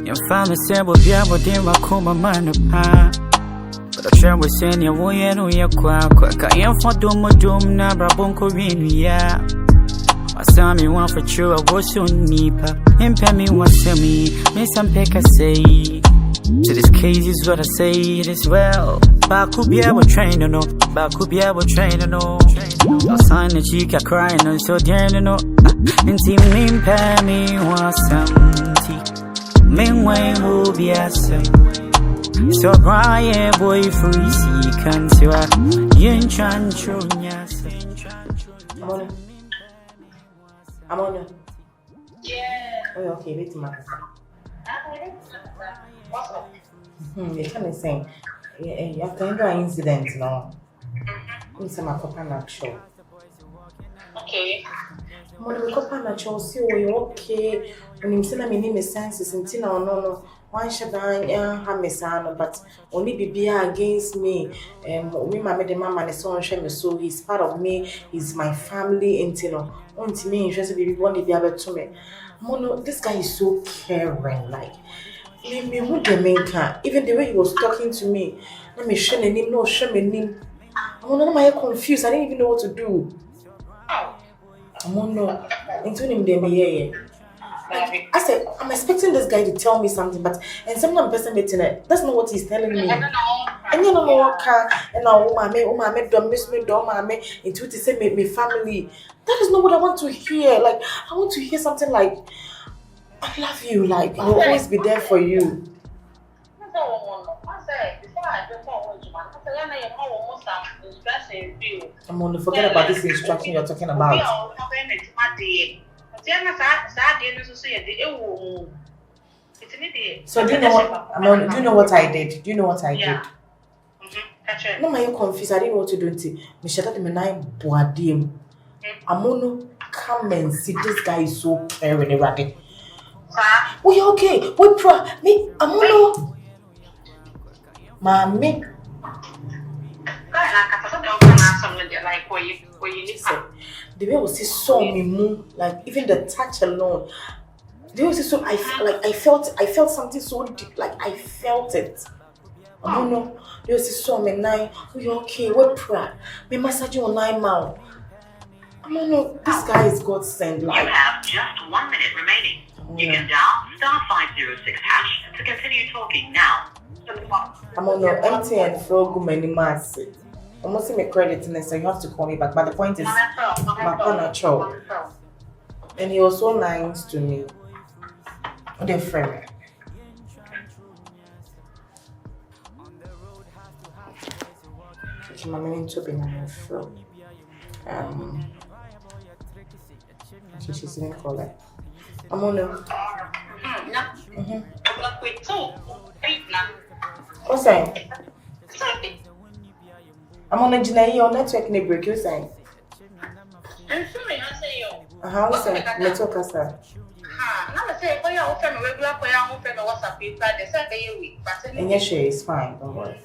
Your family said we'll be able to do my man apart. But I try with saying your way and we are quack. I am for doom, Nabra Bonko Rinia. I saw me one for true, I was so nipa. Impel me one sell me, Miss Ampeka say. So this case is what I say, it is well. Baku be able train to know, Baku be able train to know. I'll sign the cheek, I crying, and so dear to know. And see me pay me one something. Meanwhile, will be a son. So Brian, boy, free, see, can't see what yin chan chunya. I'm on it. Yeah. Oh, okay, wait a minute. What's up? You're trying to say, you have to handle an incident now. It's my papa natural. Okay. When we papa natural, see, you're okay. When you say, my name is senses, and Tina, no. One shaban, Hamisano, but only be against me. We made the mama and so on, so he's part of me, he's my family, and you know, to me, interested to be one of the other to me. Mono, this guy is so caring, like. Me who the main car, even the way he was talking to me. Let me show him, no, show him. I'm not confused, I didn't even know what to do. I'm not into him, they I said, I'm expecting this guy to tell me something, but and sometimes person meeting it. That's not what he's telling me. And you know what car and now my don't miss me, don't my into to say me family. That is not what I want to hear. Like I want to hear something like I love you, like I'll always be there for you. I'm gonna forget about this instruction you're talking about. So do you know what I did? Do you know what I did? No, my confused. I didn't know what to do until Michelle told me I'm gonna come and see this guy is so caring already. Oh, you okay? What pro? Me, I'm gonna. Mommy. The way was he saw me move, like even the touch alone. The way was he so I felt something so deep, like I felt it. I don't know. The way was he saw me nine. Oh, you okay? What pro? Me massage you on 9 mouth. I don't know. This guy is God sent. Like you have just 1 minute remaining. You can dial *506# to continue talking now. I'm on your MTN for many months. I'm not seeing my credit in so you have to call me back. But the point is, my partner Cho, and he was so nice to me. They're friend. My name to be my friend. She's in call it. I'm on the. What's that? I'm on a Janay network in break, you're saying? What's that? Let's talk, sir. And yes, she is fine, don't worry.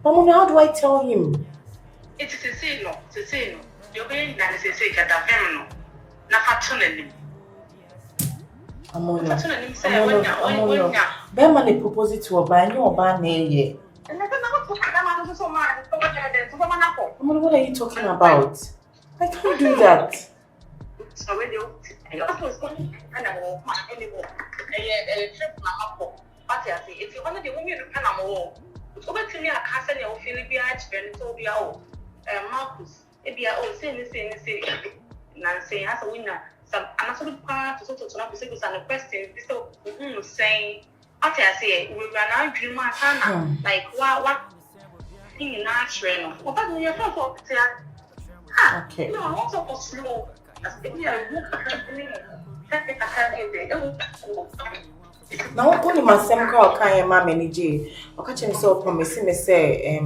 Mama, how do I tell him? It's a say no, to say no. You're being that is a say that I'm on Berman proposed it to a brand new ban. What are you talking about? I can't do that. If you want to woman to Panama, it's over to me. I can't send your Philippine friend to Marcus. If you are saying, Nancy has a winner. Some another part to sort of not be and a question. So, saying, after I say, we run out dream my son, like what thing in our train. What about your phone? Okay. No, also for slow. Now, only my same call can my manager. Or catch himself promising me say,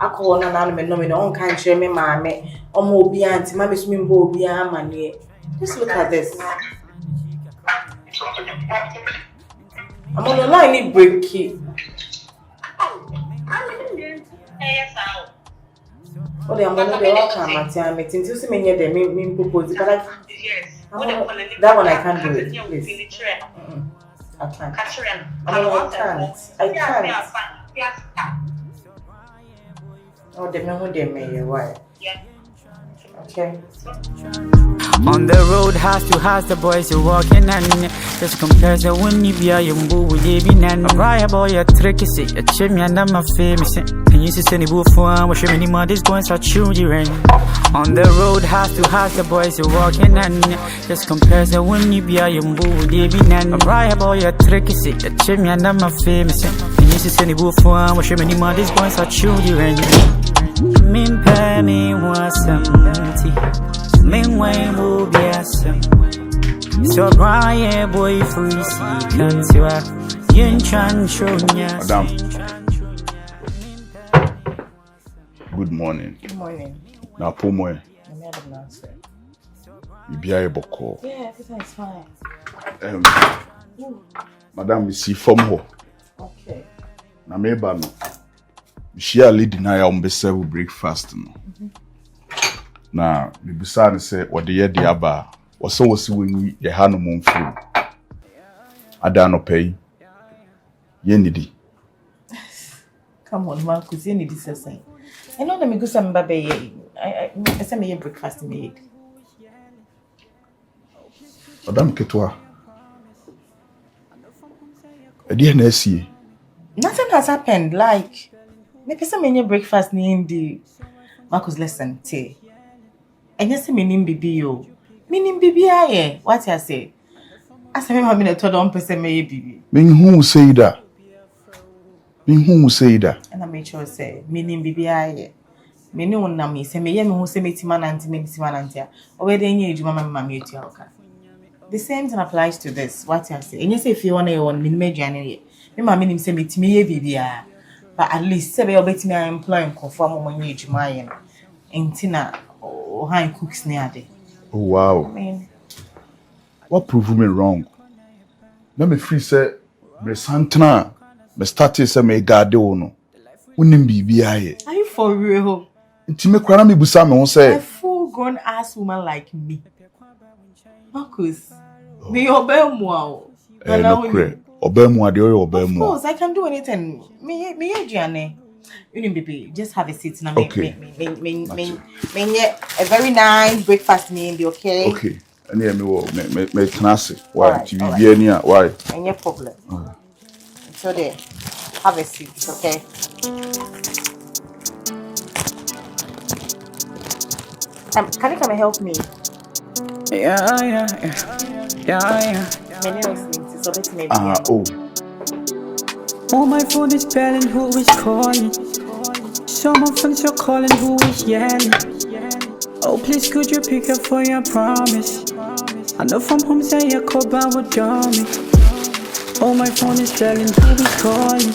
Akua and animal no, no one can't share me, mammy, or more beyond, mammy swim bow beyond money. Just look at this. I'm on the line, break it. Oh, I'm going to be welcome at time. It's into some many of them, propose, but That one I can't do it, please. I can't. I can't. Oh, the man who they made why? Yeah. Okay. On the road, house to house, the boys are walking and just compares the windy beer, you move with the bin and cry about your tricky, say, a chimney and I'm a famous. And you see any boo for I'm wishing any more, this going to children. On the road, house to house, the boys are walking and just compares the windy beer, you move with the bin and cry about your tricky, say, a chimney and I'm a famous. And you see any boo for I'm wishing any more, this going to children. Min pay me was empty. Min way will be awesome. So cry boy free see can't you are yin chan shonya. Madam. Good morning. Good morning. Na pomo. Bibia boko. Yeah, everything is fine. Madam, we see from ho. Okay. Na meba no. Share lady na ya serve breakfast no. Na bibusa ne say wo de ye de aba. Wo so wo si wenyi ye ha no monfuru. Ada no pay. Ye nidi. Come on, Marcus, you need this say. I know that me go some baby. I say me breakfast made. Madam Ketwa. Edi na asie. Nothing has happened. Like, me pesa me breakfast ni indi. Marcus, listen, tea. And you say me nim bibi yo. Me nim bibi aye. What you say? I say me mama me told on pesa me bibi. Me who say that? Me who say that? And I make sure say me nim bibi aye. Me no na me say me ye me who say me tima nanti. Already any ejuma mama me eti oka. The same thing applies to this. What you say? And you say if you want to me meduane ye. Me mama nim say me timi ye bibi a. But at least say be obeti me employ conform mo nye ejuma ye. Entina o han cooks near there. Oh wow. I mean, what proved me wrong? Let me free say me santana me started say me gade no. Unim bibia ye. are you for real? Nti me kwara me busa me ho say A full grown ass woman like me. Marcus, me obey mo. no Obemu ade oyo obemu. Of course, I can do anything. Me Gianni. You baby, just have a seat now. Okay. Me a very nice breakfast me okay? Okay. Any me classic. Why? Alright, TV alright. be near. Why? No problem. So there, have a seat, okay? Can you come and help me? Yeah. My name is so let me. Oh. Oh, my phone is belling, who is calling? Someone thinks you're calling, who is yelling? Oh, please could you pick up for your promise? I know from home say you call back with dummy. Oh, my phone is belling, who is calling?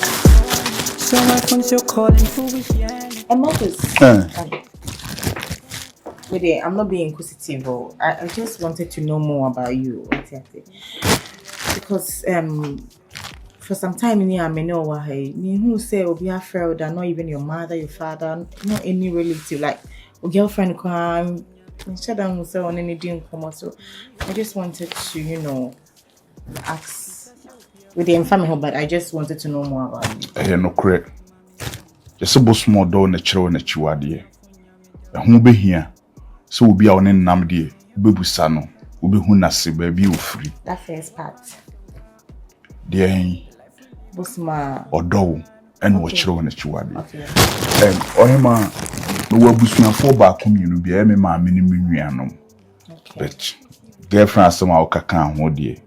Someone thinks you're calling, who is yelling? And Marcus, wait, I'm not being inquisitive. I just wanted to know more about you. Because for some time in here, I may know why me who say will be a friend, not even your mother, your father, not any relative, like a girlfriend come. Shut down say on any dream come. So I just wanted to, ask with the family, but I just wanted to know more about you. No correct. Just a small door na chiro na chiwade. Who be here? So we be on namde, we be busano, we be hunase baby you free. That first part. Dear Busma Odo and what chiro na chiwade. Okay. Ohima no wa busua for back community be me ma me ni nuanom. Okay. But girlfriend sama o kaka ho de.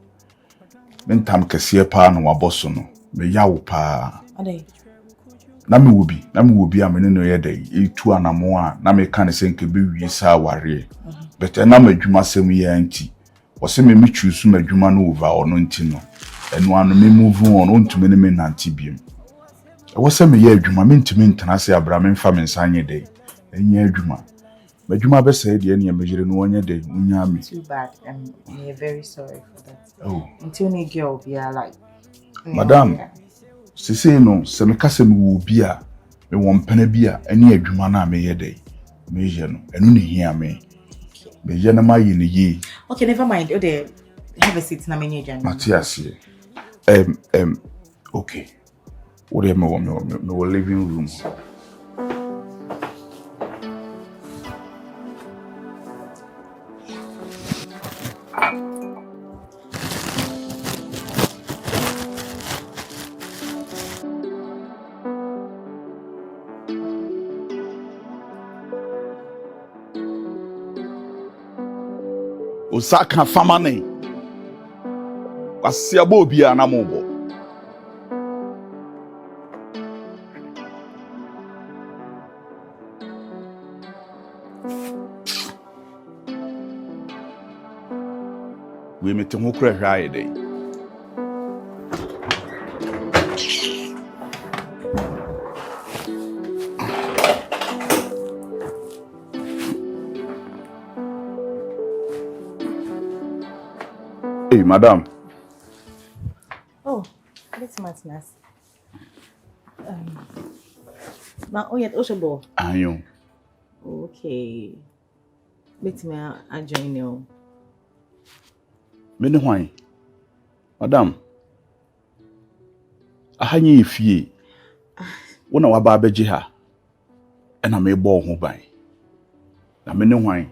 Mentam kese pa no waboso no. Me yawo pa. Ade. Na me wobi a me no ye dey etu anamo a na me kan se nke be wi sa ware. But na madwuma sem ye anti. Wo se me choose madwuma no over ono nti no. Eno anu me move on ontumi ne me nanti biem. E wo se me ye adwuma me ntumi ntana se abra me mfa me nsanye dey. Enye adwuma. Madwuma be say de ne mejire no onye dey unya me. Too bad. I'm very sorry for that. Oh. Until any girl be like Madam. Sisi no se me kase me wo bi a me wo mpana bi a ene adwuma na me ye dey me ye no enu ne hia me Me yena ma yi ne yi. Okay, never mind. Oh, there. Have a seat na menu jan. Matthias. Okay. What am I living room? Osaka famane. Wasia bo bia na mo bo. We met ho kra hwa yede. Hey, madam. Oh, that's nice. Ma oyet oshobo. Ayo. Okay. Let me join you. Me ne hwan. Madam. Ahanye ifie. Wona waba abeje ha. Ena me bo ho ban. Na me ne hwan.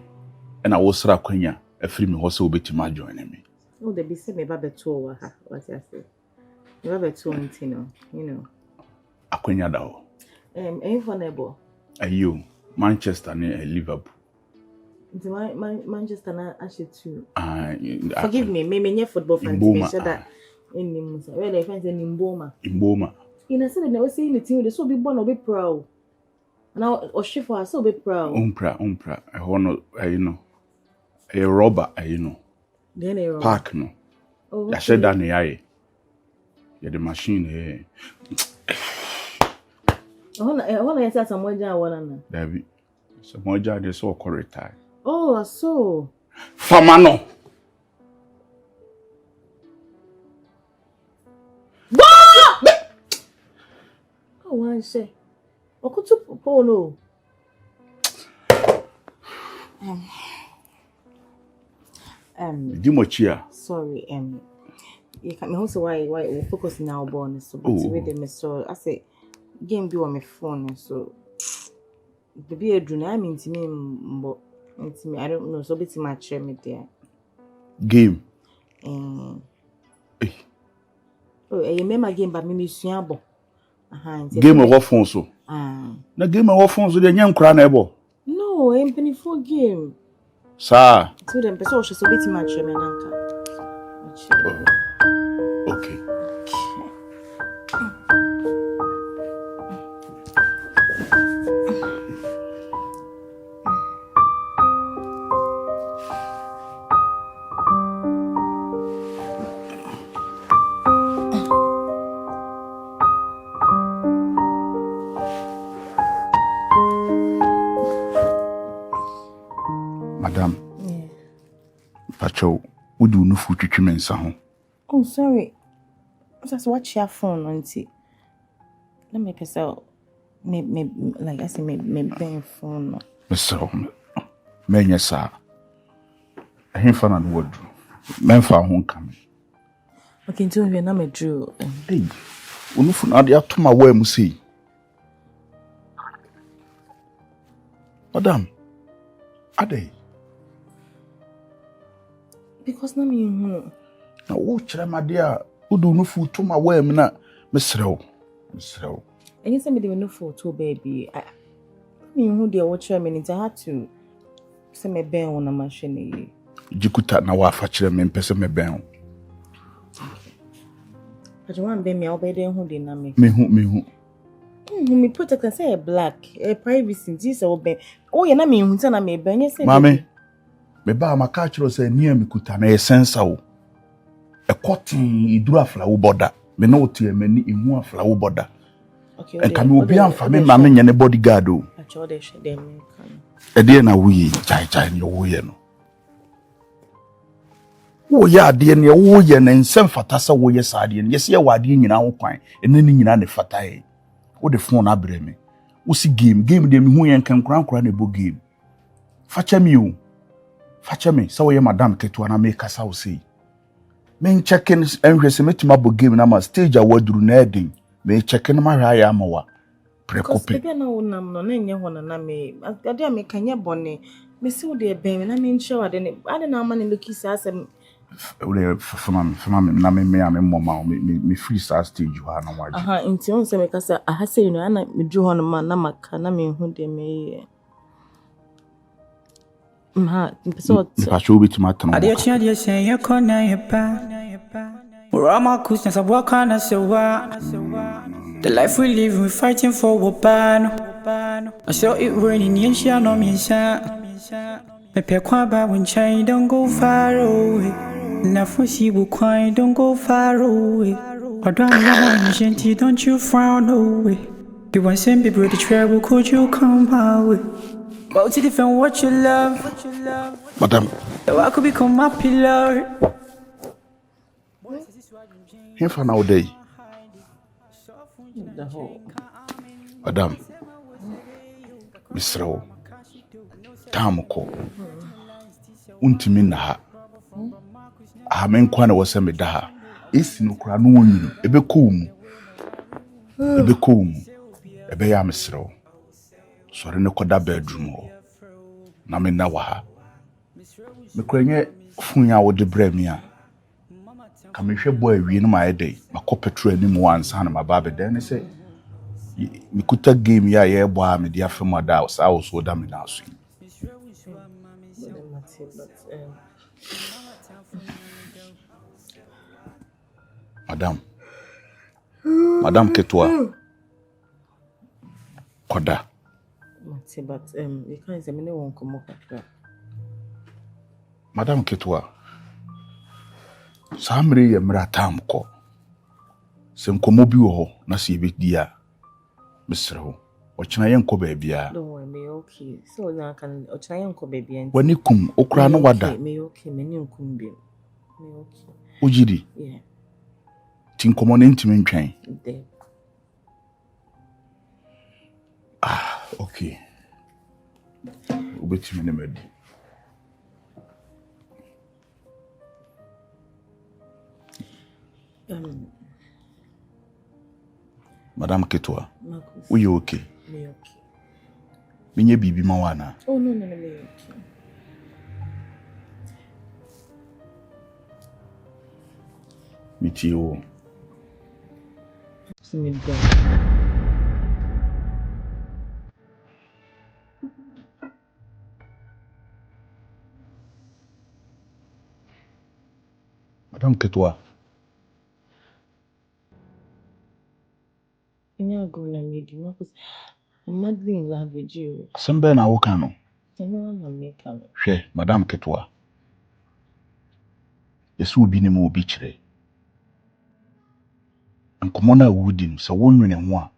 Ena wo sra kwanya afiri me ho se obetima join me. Oh, the be say me ba beto wa ha. What you say? Me ba beto ntino, you know. Akwanya da ho. Any for neighbor. Ayo, Manchester ne Liverpool. Manchester na actually too. Forgive me, me football fan Mboma, sure that in Musa. Where the fans in Mboma. Mboma. In a sense, they were saying the team they so be born or be proud. Now or shift for so be proud. Umpra. I want you know. A robber, you know. Then a robber. Park no. Oh. I said that near the machine here. I want to say someone down one. David. Someone just they so correct. Oh, so. Famano. Oh, one say. Okutu polo. Dimochia. Sorry, you can also why we focus now on so but with the so I say game be on my phone so baby eduna I mean to me I don't know so bit much me there. Game. Oh, you remember game but me suabo. Game of what phone so? Na game of what phone so dey nyam kra na ebo. No, empany for game. Sir. So them person so bit much me nanka. Okay. Madam. Yeah. Pacho, would you know food to Oh, sorry. Just watch your phone, auntie. Let me pass out. Me like I say, me bang phone. Mr. Menya sir. I ain't found an word. Men for home coming. Okay, so we na me drew. Hey, unufu na dia to my way musi. Madam, ade. Because na me hu. Na wo kire ma dia udu unufu to my way me na mesrew. And you say me dey no photo baby. Me hu dey watch me nti I had to say me ben on na machine. Jikuta na wa fa kire me mpese me ben. But you want be me obey hu dey na me. Me hu. Me protect and say black. Privacy this obe. Oh ya na me hu na me ben say. Mame. Me ba maka kire say nia me kuta na esensa wo. E cotton iduru afla wo boda. Me no tie mani ihu afla wo boda. Okay. And can you be amfa me ma me nyane bodyguard o. Acho dey share dem kan. E dey na we chai no wo ye no. Wo ya de ne wo ye na nsem fata sa wo ye sa de ne. Yesi ye wa de nyina ho kwan. Ene ni nyina ne fata e. Wo de phone abre me. Wo si game de me hu ye nkan kran na bo game. Facha mi o. Fache me so ye madam ketu na me kasa wo sei. Me checking enhwese metima bo game na ma stage a waduru na edin. Me checking ma hwa ya amawa. Prekope. Because na wonam no na nye ho na me. Ade a me kanye bone. Me si wo de ben na me nche wade ne. Ade na ama ne loki sa asem. Ule fama me na me moma me free star stage ha na waje. Aha, nti on se me kasa aha se no ana me dru ho no ma na maka na me hu de me. So Pacho betima tan. Ade ochia de say ye kona ye pa. Rama kusna sa waka na Serwaa. The life we live, we fighting for wopano. I saw it raining, yen she no me sha. Me pe kwa ba when chai don't go far away. Na fusi bu kwai don't go far away. Odwan na genti don't you frown away. You want same people the trouble could you come my way? About to defend what you love. Madam. I could become my pillar. Here for now day. the whole. Madam. Misro. Tamko. Untimi na ha. Men kwana wose me da ha. Esi no kura no onyi ebekom. Ebe ya misro. Sori ne koda bedroom ho. Na me na wa ha. Me kwenye funya wo de bremi a. Ka me hwe boy wi no ma yedai. Makọ petrol ni mu ansa na mababe den ne se. Me kuta game ya ye bo a me dia fema da sa wo so da me na so. Madam Ketwa. Koda. But you can't say me no one come up. Madam Ketwa. Samri ye mra tamko. Se nkomo bi wo ho na se be dia. Misro. Ochina ye nko ba bia. Don't worry, me okay. So now can ochina ye nko baby and wani kum okra no wada. Me okay, me ni nkum bi. Me okay. Ujidi. Yeah. Tinkomo ne ntimi ntwen. There. Okay. Ubetimi ne medi. Madam Ketwa. Marcus. You okay? Me okay. Minye bibi mawana. Oh no, me okay. Mitio. See me go. Madam Ketwa. Go na me di Marcus. I'm madly in love with you. Sembe na woka no. No, make am. Hwe, Madam Ketwa. Yesu obi ne mu obi kire. Nkomo na wudi so wonwene ho a.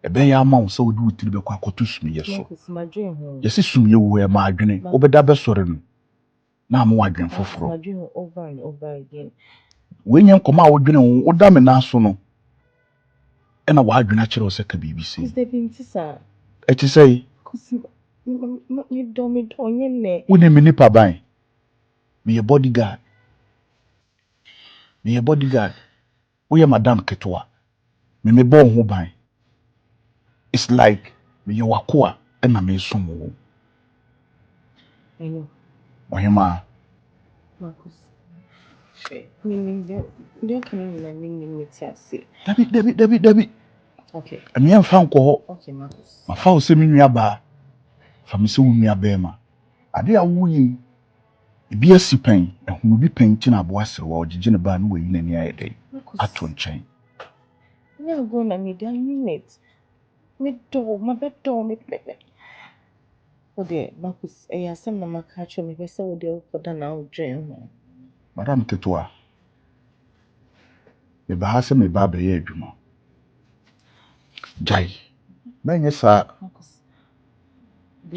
Ebe ya ma wo so wodi wutiri be kwa akoto sumiye so. Yesi sumiye wo e ma adwene. Obeda be sore no. Na mo wadwen foforo. My dream over and over again. Wenye nkomo a wodwene wo oda me na so no. Ena wa adwene a kire wo se ka BBC. Is the bintisa? E ti sei. Me don't ne. Wo ne me nipa ban. Me your bodyguard. Wo ye Madam Ketwa. Me bon ho ban. It's like me your Akua and me somo. I know. Ohima. Marcus. Meaning they can mean say. Dabi. Okay. Me en fa nko. Okay, Marcus. Ma fa o se me nua ba. Fa me se wo nua ba ma. Ade a wo yi. Ebi asipen, ehunu bi penti na bo Serwaa ogige ne ba no wayi nani ayedai. Ato nchen. Me go na me dey minute. Me do, my bed do me pepe. O de Marcus, asem na maka cho me pese o de okoda na o dwen ho. Madam Ketwa. Me ba ha se me ba be ye adwuma. Jai. Menye sa. Marcus.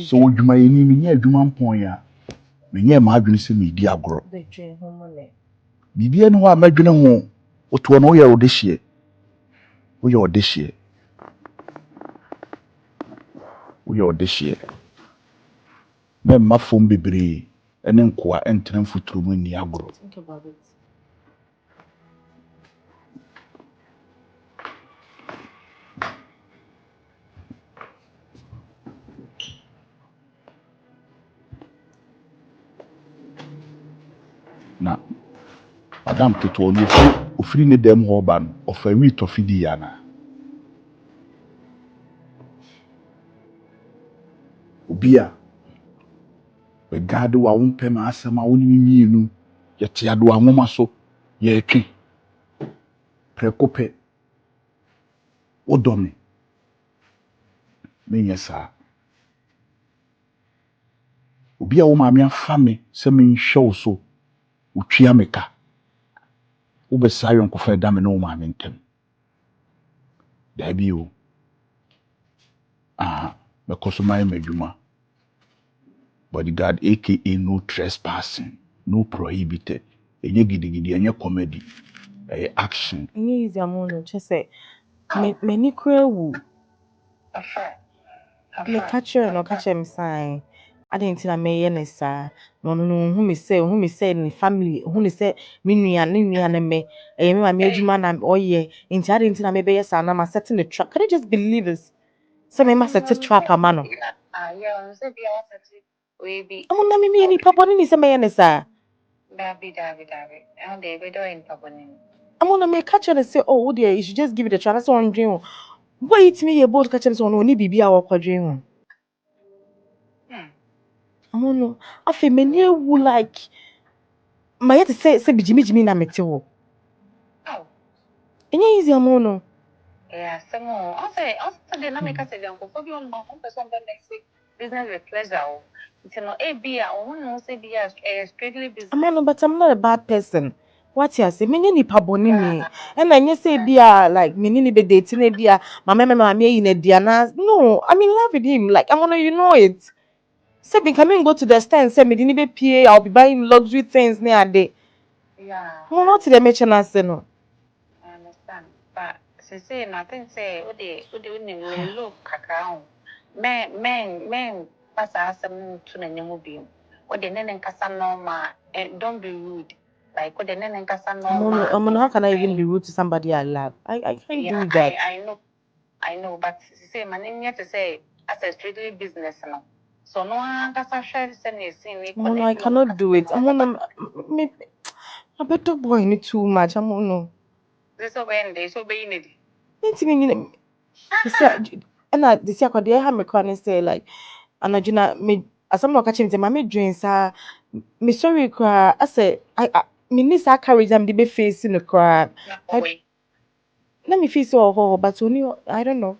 So adwuma yi ni menye adwuma mpon ya. Menye ma adwene se me di agoro. De dwen ho mo ne. Bibia ne ho a madwene ho. Oto no ye odehie. Wo ye odehie. Me ma fom bebre. ene nkoa entena futuro mu ni agro. Think about it. Na Madam Keto no ofiri ne dem ho ba no ofa wi tofidi ya na. Obia we gade wa wompem asem a woni mienu ye te ado anwoma so ye twe prekope odomi menye sa obia wo maame afa me se me nhwe so utwia meka wo be sa yon ko fa da me no maame ntem da bi o me koso mai medwuma bodyguard aka no trespassing no prohibited enye gidigidi enye comedy action Ni easy amono chese me kura wu. Me catch him sign. I didn't na me ye sa. No who me say ni family who me say me nua na me me ma me adwuma na oye nti I didn't na me be yes na ma setting the trap. Can you just believe this? So me ma set a trap amano. Yeah, so be all set we be. Amo na me ni papa ni se me ye sa. Dabi. And they be doing paboni. Amo na me catch and say oh dear you should just give it a try. That's one dream. Wait me ye both catch and so no ni bibia wa kwadwen. Amo no afi me ni wu like ma yet say bijimi na mete wo. Oh. Enye easy amono. Yeah, some more. Also, the Namika said, Uncle, for you on my home person next week. Business with pleasure. It's no A B. I want to say be a strictly business. Amono, but I'm not a bad person. What you say? Me ni pa boni me. And I say be like me ni be dating be my me in a diana. No, I'm in love with him. Like Amono, you know it. Say be coming go to the stand. Say me ni be PA. I'll be buying luxury things near day. Yeah. I'm not to the mention as no. I understand. But say nothing say what they look kakao. Men pass us some to the new what the nene kasa normal and don't be rude. Like what the nene kasa normal. Amono, how can I even be rude to somebody I love? I can't do that. I know, but say my name yet to say as a strictly business now. So no one that's a share send a Amono, I cannot do it. Amono, me, I better boy need too much. Amono. this when they so be need. Nti me nyina na this year kwade ha me kwa ne say like anadwina me asam na okachi me ma me dwen sa me sorry kwa ase me ni sa courage am de be face no kwa na me face oh but only I don't know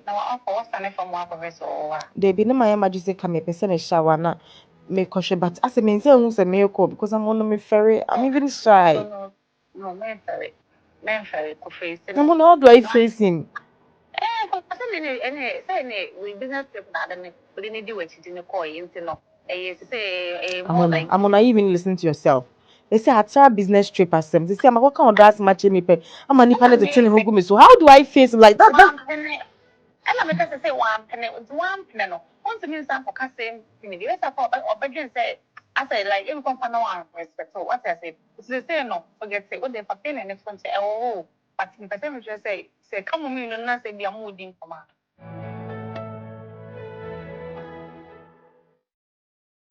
Now what's the name from one professor or they be na my majesty come me person na shower na me koshe but ase me say hu say me ko because I'm on me ferry I'm even shy no men ferry ko face I'm on how do I face him but say we business trip na the we need do what you didn't call you know say more like I'm on even listening to yourself. They say I try business trip as them. They say I'm what kind of that's matching me pay. I'm a nipa to tell him so how do I face him like that? and I'm going to say one penny no. Want to mean some for casting in the US for or bedroom say I say like even come no one respect so what I say it's the say no forget say what they for paying and phone say oh but in person just say come on me no say be a mooding for